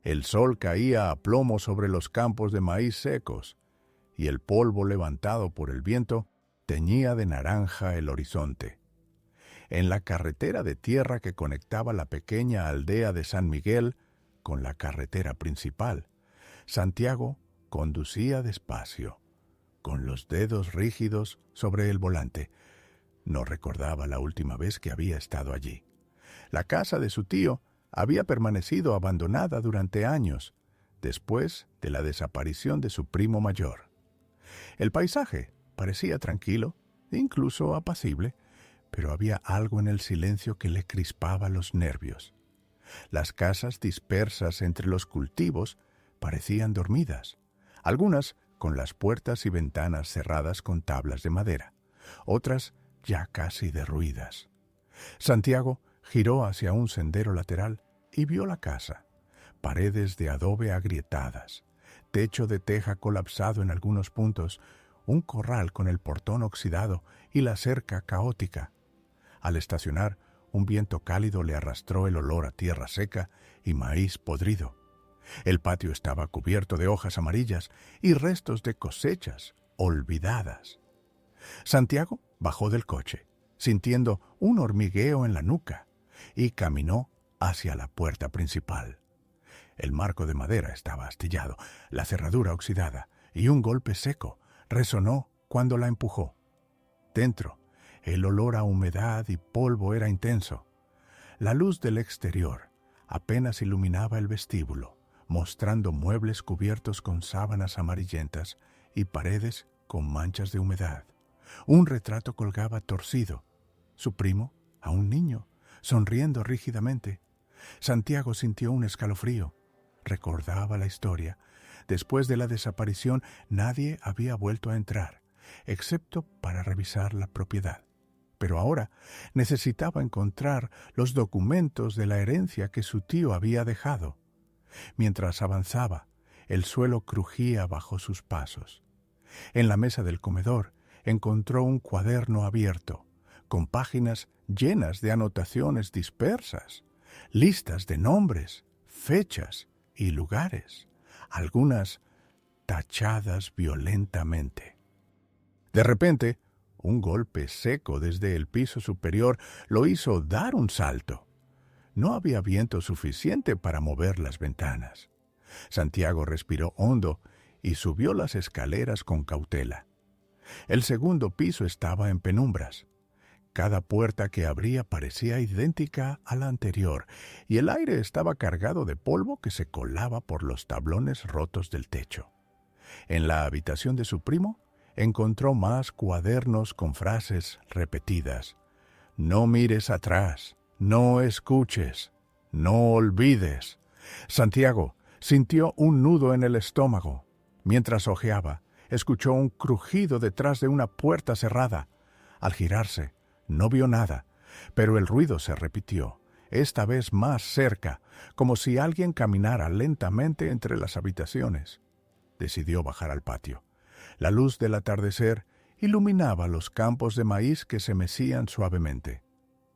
El sol caía a plomo sobre los campos de maíz secos, y el polvo levantado por el viento teñía de naranja el horizonte. En la carretera de tierra que conectaba la pequeña aldea de San Miguel con la carretera principal, Santiago conducía despacio, con los dedos rígidos sobre el volante. No recordaba la última vez que había estado allí. La casa de su tío había permanecido abandonada durante años, después de la desaparición de su primo mayor. El paisaje parecía tranquilo, incluso apacible, pero había algo en el silencio que le crispaba los nervios. Las casas dispersas entre los cultivos parecían dormidas, algunas con las puertas y ventanas cerradas con tablas de madera, otras ya casi derruidas. Santiago giró hacia un sendero lateral y vio la casa: paredes de adobe agrietadas, techo de teja colapsado en algunos puntos, un corral con el portón oxidado y la cerca caótica. Al estacionar, un viento cálido le arrastró el olor a tierra seca y maíz podrido. El patio estaba cubierto de hojas amarillas y restos de cosechas olvidadas. Santiago bajó del coche, sintiendo un hormigueo en la nuca, y caminó hacia la puerta principal. El marco de madera estaba astillado, la cerradura oxidada, y un golpe seco resonó cuando la empujó. Dentro, el olor a humedad y polvo era intenso. La luz del exterior apenas iluminaba el vestíbulo, mostrando muebles cubiertos con sábanas amarillentas y paredes con manchas de humedad. Un retrato colgaba torcido. Su primo, a un niño, sonriendo rígidamente. Santiago sintió un escalofrío. Recordaba la historia. Después de la desaparición, nadie había vuelto a entrar, excepto para revisar la propiedad. Pero ahora necesitaba encontrar los documentos de la herencia que su tío había dejado. Mientras avanzaba, el suelo crujía bajo sus pasos. En la mesa del comedor encontró un cuaderno abierto, con páginas llenas de anotaciones dispersas, listas de nombres, fechas y lugares, algunas tachadas violentamente. De repente, un golpe seco desde el piso superior lo hizo dar un salto. No había viento suficiente para mover las ventanas. Santiago respiró hondo y subió las escaleras con cautela. El segundo piso estaba en penumbras. Cada puerta que abría parecía idéntica a la anterior, y el aire estaba cargado de polvo que se colaba por los tablones rotos del techo. En la habitación de su primo encontró más cuadernos con frases repetidas. No mires atrás, no escuches, no olvides. Santiago sintió un nudo en el estómago. Mientras hojeaba, escuchó un crujido detrás de una puerta cerrada. Al girarse, no vio nada, pero el ruido se repitió, esta vez más cerca, como si alguien caminara lentamente entre las habitaciones. Decidió bajar al patio. La luz del atardecer iluminaba los campos de maíz que se mecían suavemente.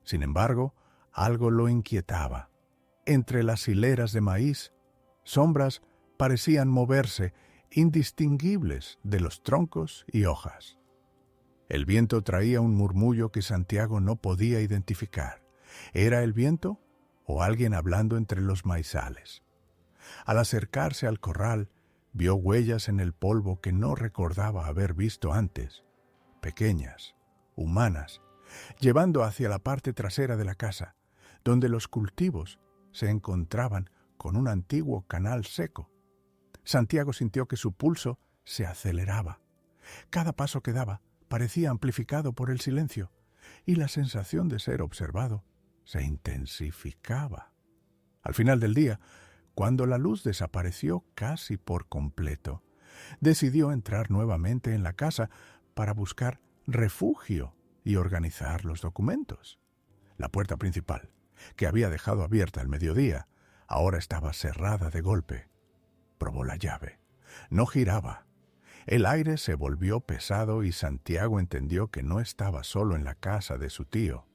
Sin embargo, algo lo inquietaba. Entre las hileras de maíz, sombras parecían moverse, indistinguibles de los troncos y hojas. El viento traía un murmullo que Santiago no podía identificar. ¿Era el viento o alguien hablando entre los maizales? Al acercarse al corral, vio huellas en el polvo que no recordaba haber visto antes, pequeñas, humanas, llevando hacia la parte trasera de la casa, donde los cultivos se encontraban con un antiguo canal seco. Santiago sintió que su pulso se aceleraba. Cada paso que daba parecía amplificado por el silencio, y la sensación de ser observado se intensificaba. Al final del día, cuando la luz desapareció casi por completo, decidió entrar nuevamente en la casa para buscar refugio y organizar los documentos. La puerta principal, que había dejado abierta al mediodía, ahora estaba cerrada de golpe. Probó la llave. No giraba. El aire se volvió pesado y Santiago entendió que no estaba solo en la casa de su tío.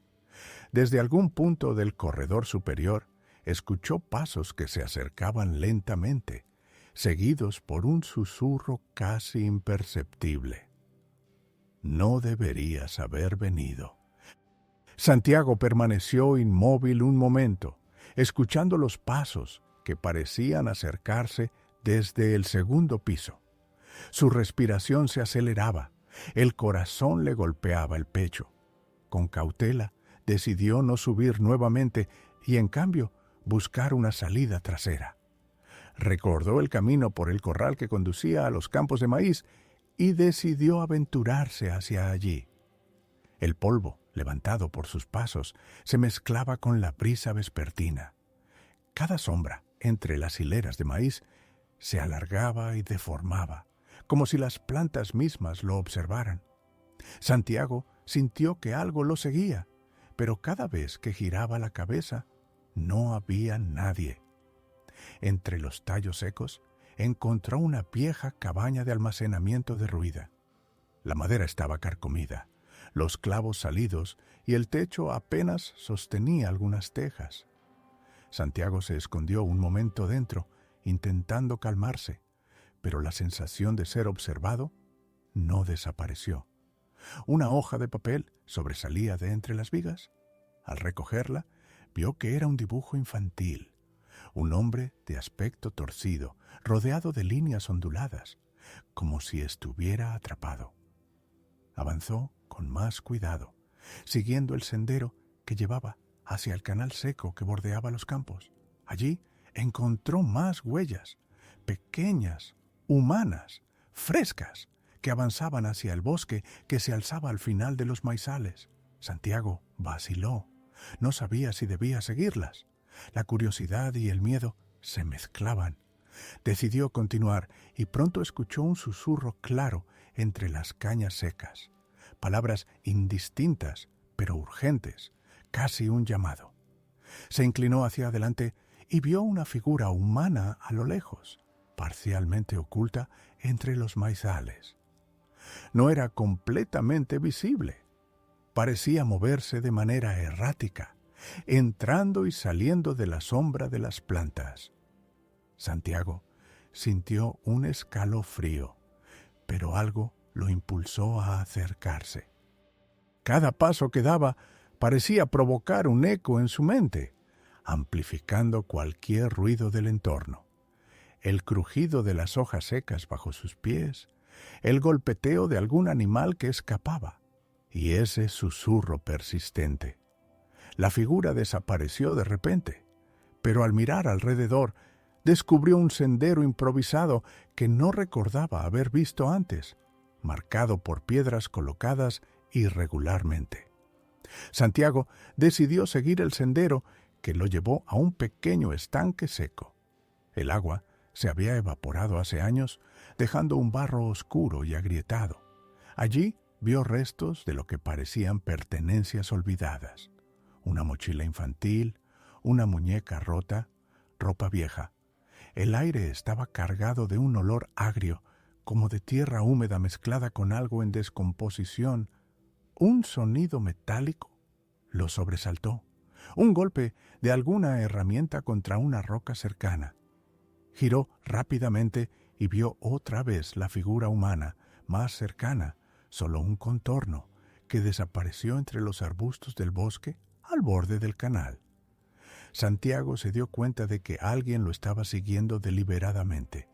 Desde algún punto del corredor superior escuchó pasos que se acercaban lentamente, seguidos por un susurro casi imperceptible. No deberías haber venido. Santiago permaneció inmóvil un momento, escuchando los pasos que parecían acercarse desde el segundo piso. Su respiración se aceleraba, el corazón le golpeaba el pecho. Con cautela, decidió no subir nuevamente y, en cambio, buscar una salida trasera. Recordó el camino por el corral que conducía a los campos de maíz y decidió aventurarse hacia allí. El polvo, levantado por sus pasos, se mezclaba con la brisa vespertina. Cada sombra entre las hileras de maíz se alargaba y deformaba, como si las plantas mismas lo observaran. Santiago sintió que algo lo seguía, pero cada vez que giraba la cabeza, no había nadie. Entre los tallos secos, encontró una vieja cabaña de almacenamiento derruida. La madera estaba carcomida, los clavos salidos y el techo apenas sostenía algunas tejas. Santiago se escondió un momento dentro, intentando calmarse, pero la sensación de ser observado no desapareció. Una hoja de papel sobresalía de entre las vigas. Al recogerla, vio que era un dibujo infantil. Un hombre de aspecto torcido, rodeado de líneas onduladas, como si estuviera atrapado. Avanzó con más cuidado, siguiendo el sendero que llevaba hacia el canal seco que bordeaba los campos. Allí encontró más huellas, pequeñas, humanas, frescas, que avanzaban hacia el bosque que se alzaba al final de los maizales. Santiago vaciló. No sabía si debía seguirlas. La curiosidad y el miedo se mezclaban. Decidió continuar y pronto escuchó un susurro claro entre las cañas secas. Palabras indistintas, pero urgentes, casi un llamado. Se inclinó hacia adelante y vio una figura humana a lo lejos, parcialmente oculta entre los maizales. No era completamente visible. Parecía moverse de manera errática, entrando y saliendo de la sombra de las plantas. Santiago sintió un escalofrío, pero algo lo impulsó a acercarse. Cada paso que daba parecía provocar un eco en su mente, amplificando cualquier ruido del entorno. El crujido de las hojas secas bajo sus pies, el golpeteo de algún animal que escapaba, y ese susurro persistente. La figura desapareció de repente, pero al mirar alrededor descubrió un sendero improvisado que no recordaba haber visto antes, marcado por piedras colocadas irregularmente. Santiago decidió seguir el sendero que lo llevó a un pequeño estanque seco. El agua se había evaporado hace años, dejando un barro oscuro y agrietado. Allí vio restos de lo que parecían pertenencias olvidadas. Una mochila infantil, una muñeca rota, ropa vieja. El aire estaba cargado de un olor agrio, como de tierra húmeda mezclada con algo en descomposición. Un sonido metálico lo sobresaltó. Un golpe de alguna herramienta contra una roca cercana. Giró rápidamente y vio otra vez la figura humana, más cercana, solo un contorno, que desapareció entre los arbustos del bosque al borde del canal. Santiago se dio cuenta de que alguien lo estaba siguiendo deliberadamente.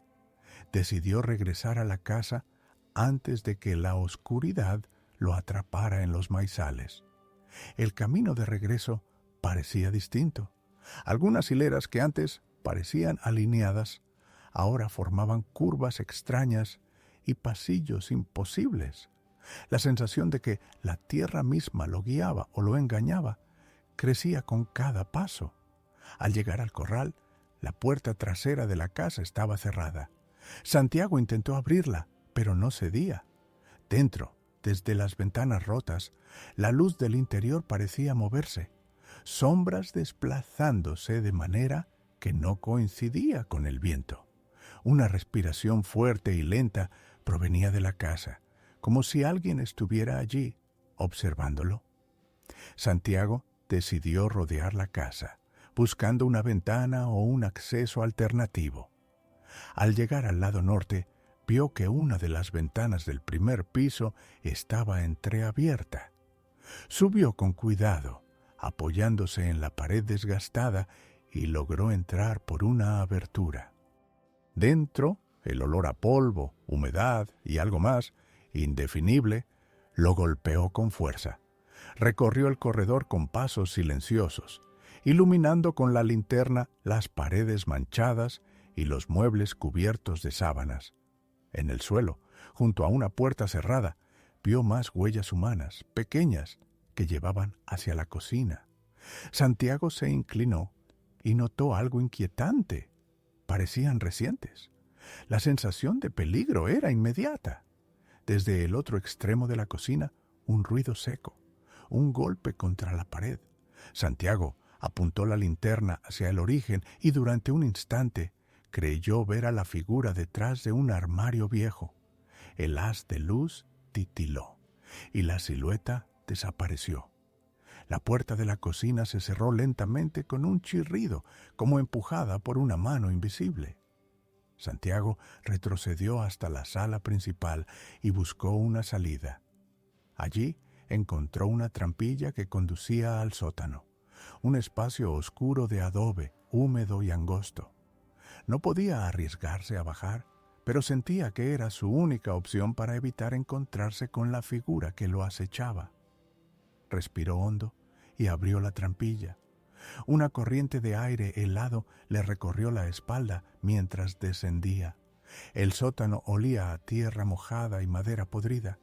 Decidió regresar a la casa antes de que la oscuridad lo atrapara en los maizales. El camino de regreso parecía distinto. Algunas hileras que antes parecían alineadas, ahora formaban curvas extrañas y pasillos imposibles. La sensación de que la tierra misma lo guiaba o lo engañaba crecía con cada paso. Al llegar al corral, la puerta trasera de la casa estaba cerrada. Santiago intentó abrirla, pero no cedía. Dentro, desde las ventanas rotas, la luz del interior parecía moverse, sombras desplazándose de manera que no coincidía con el viento. Una respiración fuerte y lenta provenía de la casa, como si alguien estuviera allí, observándolo. Santiago decidió rodear la casa, buscando una ventana o un acceso alternativo. Al llegar al lado norte, vio que una de las ventanas del primer piso estaba entreabierta. Subió con cuidado, apoyándose en la pared desgastada, y logró entrar por una abertura. Dentro, el olor a polvo, humedad y algo más, indefinible, lo golpeó con fuerza. Recorrió el corredor con pasos silenciosos, iluminando con la linterna las paredes manchadas y los muebles cubiertos de sábanas. En el suelo, junto a una puerta cerrada, vio más huellas humanas, pequeñas, que llevaban hacia la cocina. Santiago se inclinó y notó algo inquietante. Parecían recientes. La sensación de peligro era inmediata. Desde el otro extremo de la cocina, un ruido seco, un golpe contra la pared. Santiago apuntó la linterna hacia el origen y durante un instante creyó ver a la figura detrás de un armario viejo. El haz de luz titiló y la silueta desapareció. La puerta de la cocina se cerró lentamente con un chirrido, como empujada por una mano invisible. Santiago retrocedió hasta la sala principal y buscó una salida. Allí encontró una trampilla que conducía al sótano, un espacio oscuro de adobe, húmedo y angosto. No podía arriesgarse a bajar, pero sentía que era su única opción para evitar encontrarse con la figura que lo acechaba. Respiró hondo y abrió la trampilla. Una corriente de aire helado le recorrió la espalda mientras descendía. El sótano olía a tierra mojada y madera podrida.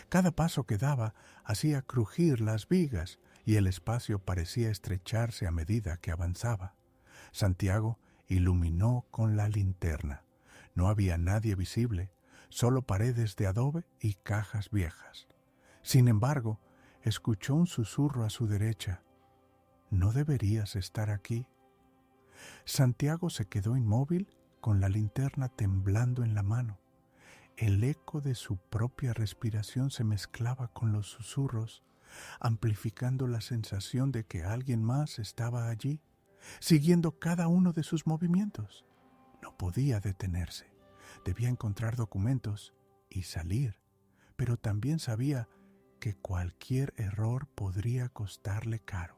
Cada paso que daba hacía crujir las vigas y el espacio parecía estrecharse a medida que avanzaba. Santiago iluminó con la linterna. No había nadie visible, solo paredes de adobe y cajas viejas. Sin embargo, escuchó un susurro a su derecha. «¿No deberías estar aquí?» Santiago se quedó inmóvil con la linterna temblando en la mano. El eco de su propia respiración se mezclaba con los susurros, amplificando la sensación de que alguien más estaba allí, siguiendo cada uno de sus movimientos. No podía detenerse. Debía encontrar documentos y salir, pero también sabía que cualquier error podría costarle caro.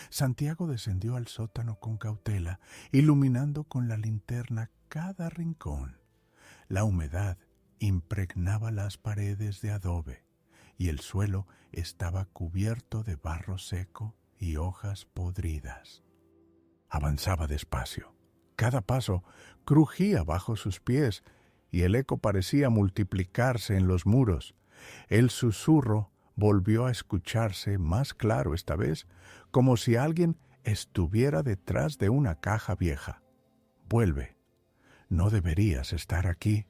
Santiago descendió al sótano con cautela, iluminando con la linterna cada rincón. La humedad impregnaba las paredes de adobe y el suelo estaba cubierto de barro seco y hojas podridas. Avanzaba despacio. Cada paso crujía bajo sus pies y el eco parecía multiplicarse en los muros. El susurro volvió a escucharse más claro esta vez, como si alguien estuviera detrás de una caja vieja. «Vuelve. No deberías estar aquí».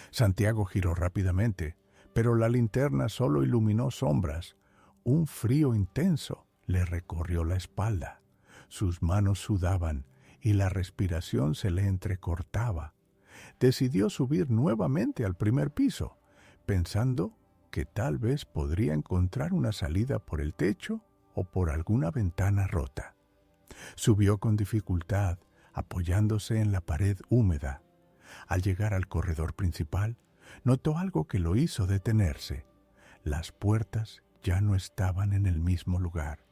Santiago giró rápidamente, pero la linterna solo iluminó sombras. Un frío intenso le recorrió la espalda. Sus manos sudaban y la respiración se le entrecortaba. Decidió subir nuevamente al primer piso, pensando que tal vez podría encontrar una salida por el techo o por alguna ventana rota. Subió con dificultad, apoyándose en la pared húmeda. Al llegar al corredor principal, notó algo que lo hizo detenerse. Las puertas ya no estaban en el mismo lugar.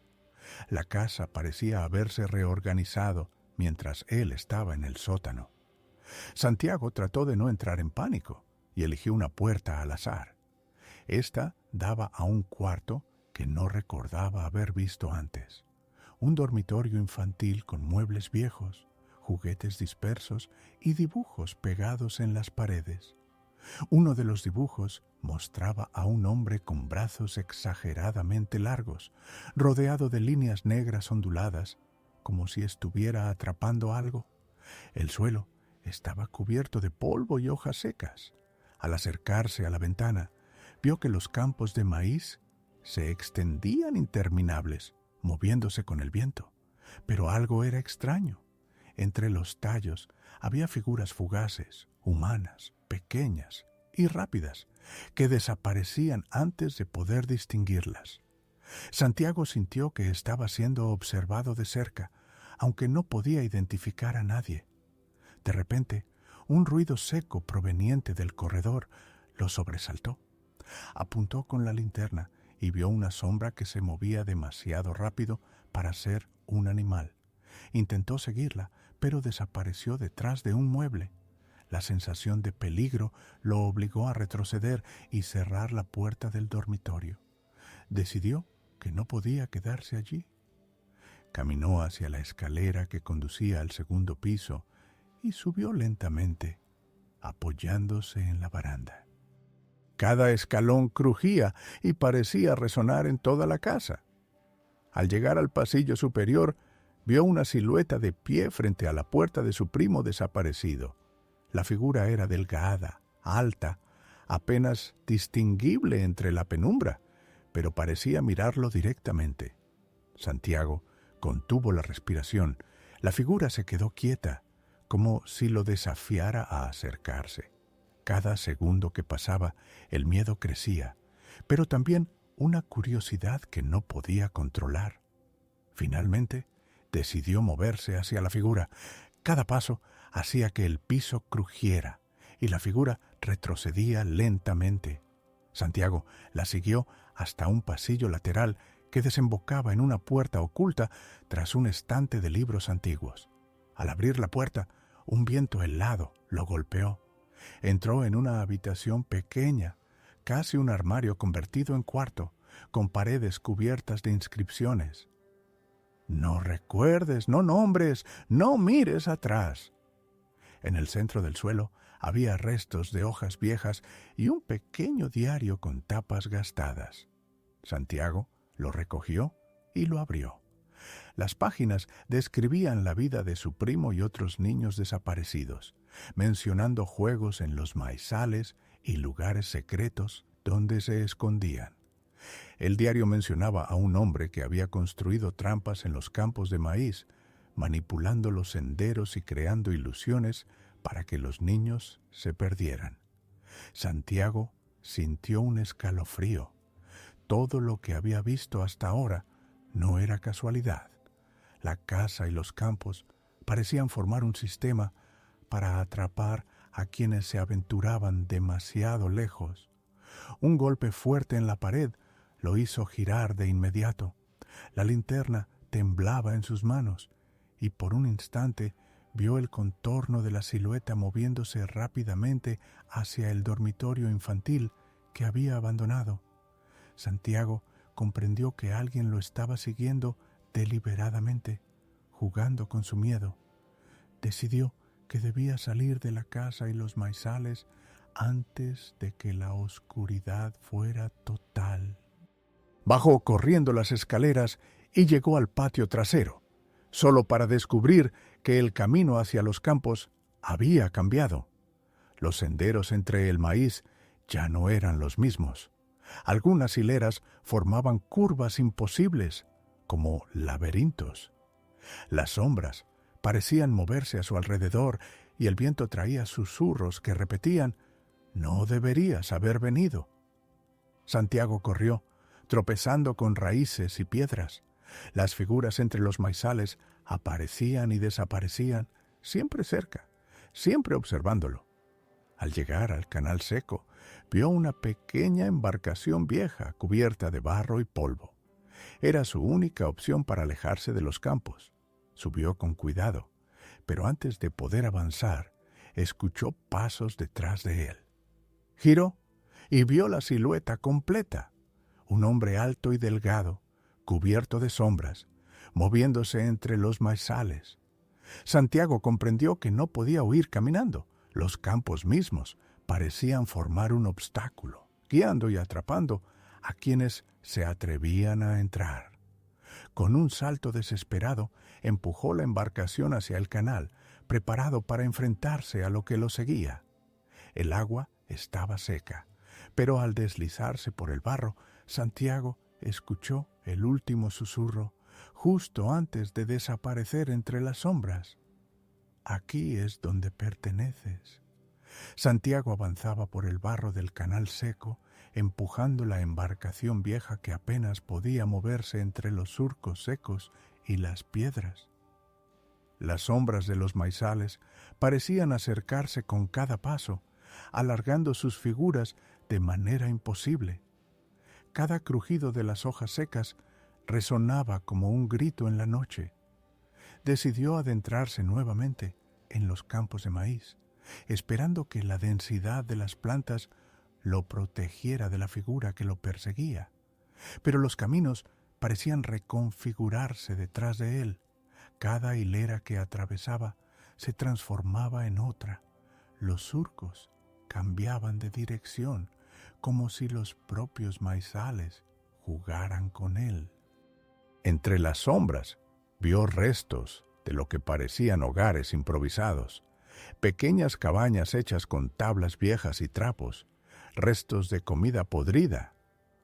La casa parecía haberse reorganizado mientras él estaba en el sótano. Santiago trató de no entrar en pánico y eligió una puerta al azar. Esta daba a un cuarto que no recordaba haber visto antes. Un dormitorio infantil con muebles viejos, juguetes dispersos y dibujos pegados en las paredes. Uno de los dibujos mostraba a un hombre con brazos exageradamente largos, rodeado de líneas negras onduladas, como si estuviera atrapando algo. El suelo estaba cubierto de polvo y hojas secas. Al acercarse a la ventana, vio que los campos de maíz se extendían interminables, moviéndose con el viento. Pero algo era extraño. Entre los tallos había figuras fugaces, humanas, pequeñas y rápidas, que desaparecían antes de poder distinguirlas. Santiago sintió que estaba siendo observado de cerca, aunque no podía identificar a nadie. De repente, un ruido seco proveniente del corredor lo sobresaltó. Apuntó con la linterna y vio una sombra que se movía demasiado rápido para ser un animal. Intentó seguirla, pero desapareció detrás de un mueble. La sensación de peligro lo obligó a retroceder y cerrar la puerta del dormitorio. Decidió que no podía quedarse allí. Caminó hacia la escalera que conducía al segundo piso y subió lentamente, apoyándose en la baranda. Cada escalón crujía y parecía resonar en toda la casa. Al llegar al pasillo superior, vio una silueta de pie frente a la puerta de su primo desaparecido. La figura era delgada, alta, apenas distinguible entre la penumbra, pero parecía mirarlo directamente. Santiago contuvo la respiración. La figura se quedó quieta, como si lo desafiara a acercarse. Cada segundo que pasaba, el miedo crecía, pero también una curiosidad que no podía controlar. Finalmente, decidió moverse hacia la figura. Cada paso hacía que el piso crujiera y la figura retrocedía lentamente. Santiago la siguió hasta un pasillo lateral que desembocaba en una puerta oculta tras un estante de libros antiguos. Al abrir la puerta, un viento helado lo golpeó. Entró en una habitación pequeña, casi un armario convertido en cuarto, con paredes cubiertas de inscripciones. No recuerdes, no nombres, no mires atrás. En el centro del suelo había restos de hojas viejas y un pequeño diario con tapas gastadas. Santiago lo recogió y lo abrió. Las páginas describían la vida de su primo y otros niños desaparecidos, mencionando juegos en los maizales y lugares secretos donde se escondían. El diario mencionaba a un hombre que había construido trampas en los campos de maíz, manipulando los senderos y creando ilusiones para que los niños se perdieran. Santiago sintió un escalofrío. Todo lo que había visto hasta ahora no era casualidad. La casa y los campos parecían formar un sistema para atrapar a quienes se aventuraban demasiado lejos. Un golpe fuerte en la pared lo hizo girar de inmediato. La linterna temblaba en sus manos y por un instante vio el contorno de la silueta moviéndose rápidamente hacia el dormitorio infantil que había abandonado. Santiago comprendió que alguien lo estaba siguiendo deliberadamente, jugando con su miedo. Decidió que debía salir de la casa y los maizales antes de que la oscuridad fuera total. Bajó corriendo las escaleras y llegó al patio trasero, solo para descubrir que el camino hacia los campos había cambiado. Los senderos entre el maíz ya no eran los mismos. Algunas hileras formaban curvas imposibles, como laberintos. Las sombras parecían moverse a su alrededor y el viento traía susurros que repetían: «No deberías haber venido». Santiago corrió, tropezando con raíces y piedras. Las figuras entre los maizales aparecían y desaparecían, siempre cerca, siempre observándolo. Al llegar al canal seco, vio una pequeña embarcación vieja cubierta de barro y polvo. Era su única opción para alejarse de los campos. Subió con cuidado, pero antes de poder avanzar, escuchó pasos detrás de él. Giró y vio la silueta completa. Un hombre alto y delgado, cubierto de sombras, moviéndose entre los maizales. Santiago comprendió que no podía huir caminando. Los campos mismos parecían formar un obstáculo, guiando y atrapando a quienes se atrevían a entrar. Con un salto desesperado, empujó la embarcación hacia el canal, preparado para enfrentarse a lo que lo seguía. El agua estaba seca, pero al deslizarse por el barro, Santiago escuchó el último susurro, justo antes de desaparecer entre las sombras. «Aquí es donde perteneces». Santiago avanzaba por el barro del canal seco, empujando la embarcación vieja que apenas podía moverse entre los surcos secos y las piedras. Las sombras de los maizales parecían acercarse con cada paso, alargando sus figuras de manera imposible. Cada crujido de las hojas secas resonaba como un grito en la noche. Decidió adentrarse nuevamente en los campos de maíz, esperando que la densidad de las plantas lo protegiera de la figura que lo perseguía. Pero los caminos parecían reconfigurarse detrás de él. Cada hilera que atravesaba se transformaba en otra. Los surcos cambiaban de dirección, como si los propios maizales jugaran con él. Entre las sombras vio restos de lo que parecían hogares improvisados, pequeñas cabañas hechas con tablas viejas y trapos, restos de comida podrida,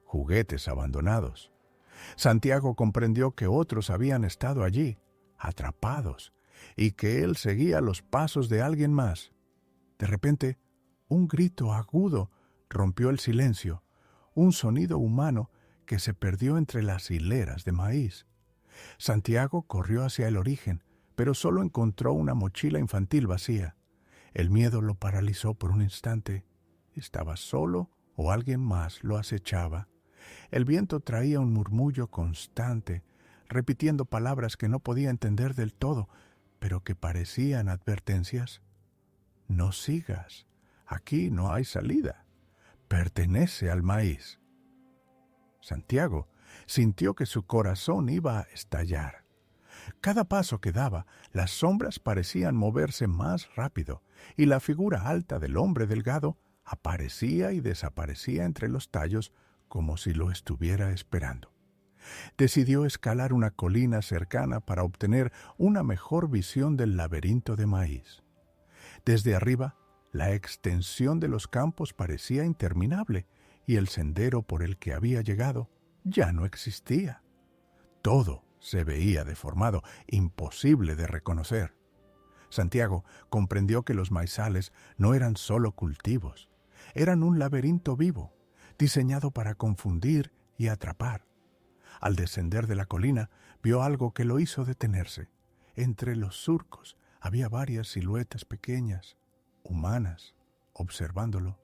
juguetes abandonados. Santiago comprendió que otros habían estado allí, atrapados, y que él seguía los pasos de alguien más. De repente, un grito agudo rompió el silencio, un sonido humano que se perdió entre las hileras de maíz. Santiago corrió hacia el origen, pero solo encontró una mochila infantil vacía. El miedo lo paralizó por un instante. ¿Estaba solo o alguien más lo acechaba? El viento traía un murmullo constante, repitiendo palabras que no podía entender del todo, pero que parecían advertencias. No sigas, aquí no hay salida. Pertenece al maíz. Santiago sintió que su corazón iba a estallar. Cada paso que daba, las sombras parecían moverse más rápido, y la figura alta del hombre delgado aparecía y desaparecía entre los tallos como si lo estuviera esperando. Decidió escalar una colina cercana para obtener una mejor visión del laberinto de maíz. Desde arriba, la extensión de los campos parecía interminable y el sendero por el que había llegado ya no existía. Todo se veía deformado, imposible de reconocer. Santiago comprendió que los maizales no eran solo cultivos, eran un laberinto vivo, diseñado para confundir y atrapar. Al descender de la colina, vio algo que lo hizo detenerse. Entre los surcos había varias siluetas pequeñas, humanas, observándolo.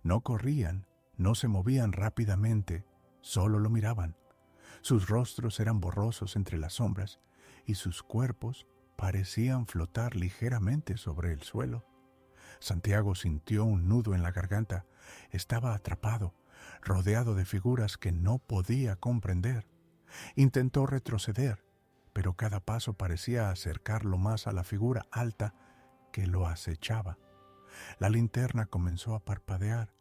No corrían, no se movían rápidamente, solo lo miraban. Sus rostros eran borrosos entre las sombras y sus cuerpos parecían flotar ligeramente sobre el suelo. Santiago sintió un nudo en la garganta. Estaba atrapado, rodeado de figuras que no podía comprender. Intentó retroceder, pero cada paso parecía acercarlo más a la figura alta que lo acechaba. La linterna comenzó a parpadear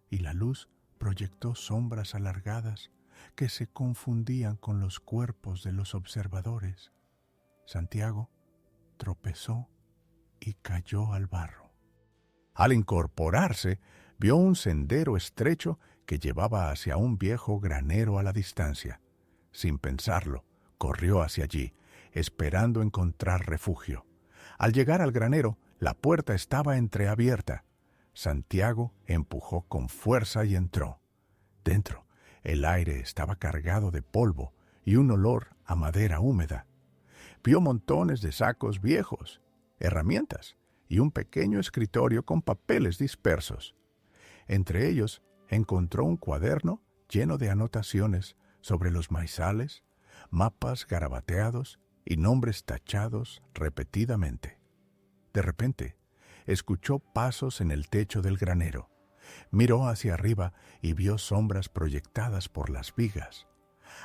y la luz proyectó sombras alargadas que se confundían con los cuerpos de los observadores. Santiago tropezó y cayó al barro. Al incorporarse, vio un sendero estrecho que llevaba hacia un viejo granero a la distancia. Sin pensarlo, corrió hacia allí, esperando encontrar refugio. Al llegar al granero, la puerta estaba entreabierta. Santiago empujó con fuerza y entró. Dentro, el aire estaba cargado de polvo y un olor a madera húmeda. Vio montones de sacos viejos, herramientas y un pequeño escritorio con papeles dispersos. Entre ellos encontró un cuaderno lleno de anotaciones sobre los maizales, mapas garabateados y nombres tachados repetidamente. De repente, escuchó pasos en el techo del granero. Miró hacia arriba y vio sombras proyectadas por las vigas.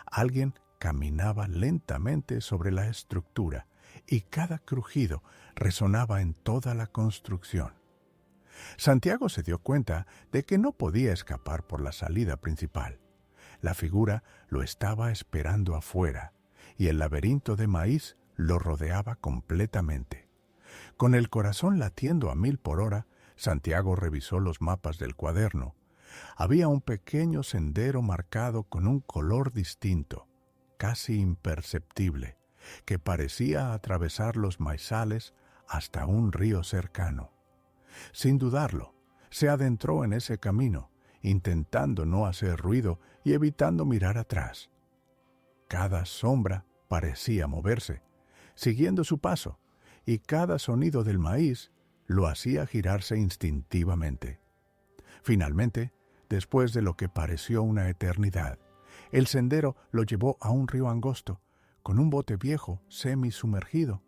Alguien caminaba lentamente sobre la estructura y cada crujido resonaba en toda la construcción. Santiago se dio cuenta de que no podía escapar por la salida principal. La figura lo estaba esperando afuera y el laberinto de maíz lo rodeaba completamente. Con el corazón latiendo a 1000 por hora, Santiago revisó los mapas del cuaderno. Había un pequeño sendero marcado con un color distinto, casi imperceptible, que parecía atravesar los maizales hasta un río cercano. Sin dudarlo, se adentró en ese camino, intentando no hacer ruido y evitando mirar atrás. Cada sombra parecía moverse, siguiendo su paso, y cada sonido del maíz lo hacía girarse instintivamente. Finalmente, después de lo que pareció una eternidad, el sendero lo llevó a un río angosto, con un bote viejo semi-sumergido.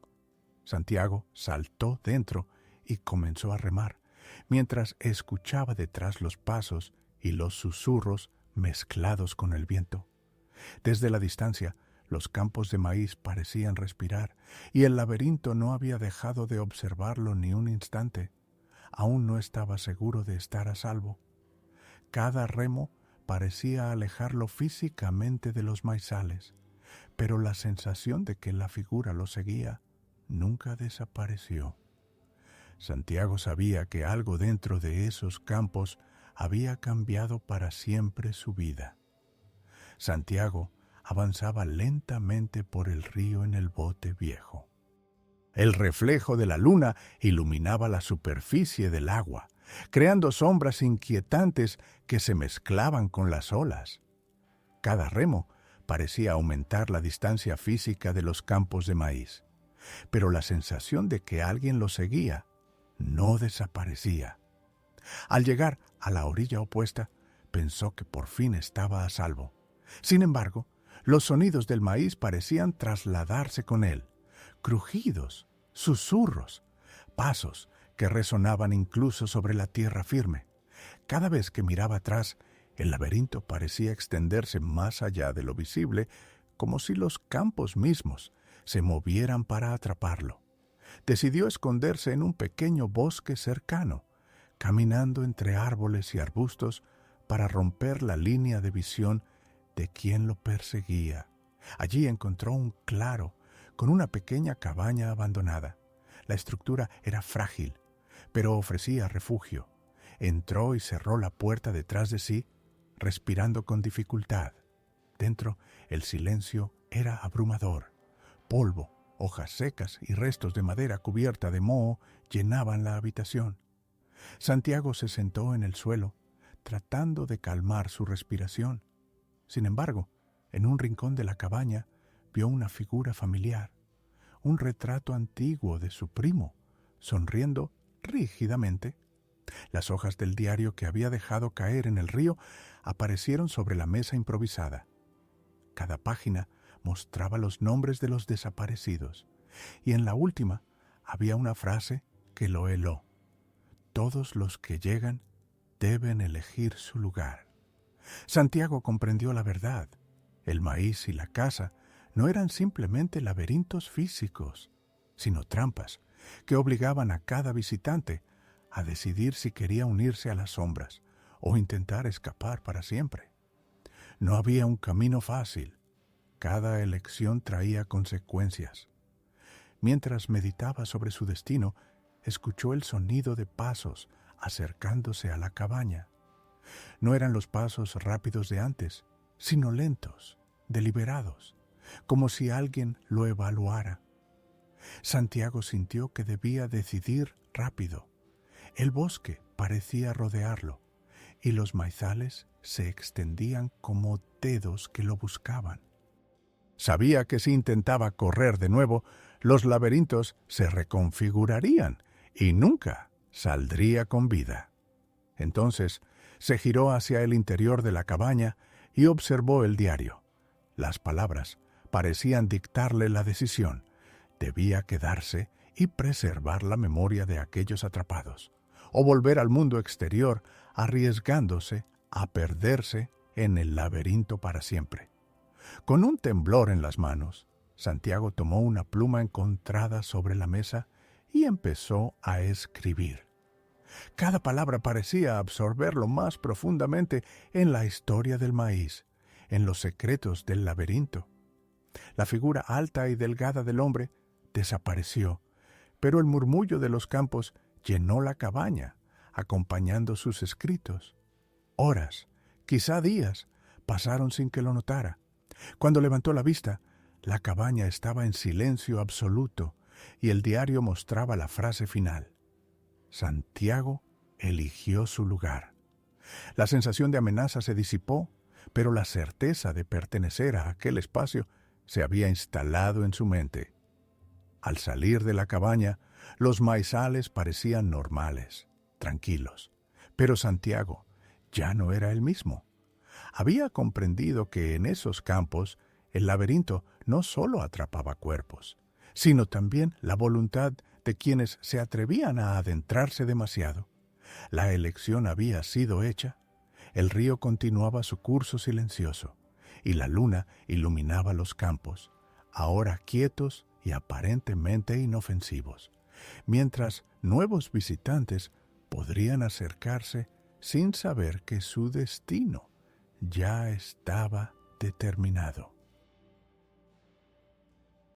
Santiago saltó dentro y comenzó a remar, mientras escuchaba detrás los pasos y los susurros mezclados con el viento. Desde la distancia, los campos de maíz parecían respirar, y el laberinto no había dejado de observarlo ni un instante. Aún no estaba seguro de estar a salvo. Cada remo parecía alejarlo físicamente de los maizales, pero la sensación de que la figura lo seguía nunca desapareció. Santiago sabía que algo dentro de esos campos había cambiado para siempre su vida. Santiago avanzaba lentamente por el río en el bote viejo. El reflejo de la luna iluminaba la superficie del agua, creando sombras inquietantes que se mezclaban con las olas. Cada remo parecía aumentar la distancia física de los campos de maíz, pero la sensación de que alguien lo seguía no desaparecía. Al llegar a la orilla opuesta, pensó que por fin estaba a salvo. Sin embargo, los sonidos del maíz parecían trasladarse con él. Crujidos, susurros, pasos que resonaban incluso sobre la tierra firme. Cada vez que miraba atrás, el laberinto parecía extenderse más allá de lo visible, como si los campos mismos se movieran para atraparlo. Decidió esconderse en un pequeño bosque cercano, caminando entre árboles y arbustos para romper la línea de visión de quien lo perseguía. Allí encontró un claro con una pequeña cabaña abandonada. La estructura era frágil, pero ofrecía refugio. Entró y cerró la puerta detrás de sí, respirando con dificultad. Dentro, el silencio era abrumador. Polvo, hojas secas y restos de madera cubierta de moho llenaban la habitación. Santiago se sentó en el suelo, tratando de calmar su respiración. Sin embargo, en un rincón de la cabaña vio una figura familiar, un retrato antiguo de su primo, sonriendo rígidamente. Las hojas del diario que había dejado caer en el río aparecieron sobre la mesa improvisada. Cada página mostraba los nombres de los desaparecidos, y en la última había una frase que lo heló: todos los que llegan deben elegir su lugar. Santiago comprendió la verdad. El maíz y la casa no eran simplemente laberintos físicos, sino trampas que obligaban a cada visitante a decidir si quería unirse a las sombras o intentar escapar para siempre. No había un camino fácil. Cada elección traía consecuencias. Mientras meditaba sobre su destino, escuchó el sonido de pasos acercándose a la cabaña. No eran los pasos rápidos de antes, sino lentos, deliberados, como si alguien lo evaluara. Santiago sintió que debía decidir rápido. El bosque parecía rodearlo, y los maizales se extendían como dedos que lo buscaban. Sabía que si intentaba correr de nuevo, los laberintos se reconfigurarían y nunca saldría con vida. Entonces se giró hacia el interior de la cabaña y observó el diario. Las palabras parecían dictarle la decisión. Debía quedarse y preservar la memoria de aquellos atrapados, o volver al mundo exterior arriesgándose a perderse en el laberinto para siempre. Con un temblor en las manos, Santiago tomó una pluma encontrada sobre la mesa y empezó a escribir. Cada palabra parecía absorberlo más profundamente en la historia del maíz, en los secretos del laberinto. La figura alta y delgada del hombre desapareció, pero el murmullo de los campos llenó la cabaña, acompañando sus escritos. Horas, quizá días, pasaron sin que lo notara. Cuando levantó la vista, la cabaña estaba en silencio absoluto y el diario mostraba la frase final: Santiago eligió su lugar. La sensación de amenaza se disipó, pero la certeza de pertenecer a aquel espacio se había instalado en su mente. Al salir de la cabaña, los maizales parecían normales, tranquilos. Pero Santiago ya no era el mismo. Había comprendido que en esos campos el laberinto no solo atrapaba cuerpos, sino también la voluntad de quienes se atrevían a adentrarse demasiado. La elección había sido hecha. El río continuaba su curso silencioso, y la luna iluminaba los campos, ahora quietos y aparentemente inofensivos, mientras nuevos visitantes podrían acercarse sin saber que su destino ya estaba determinado.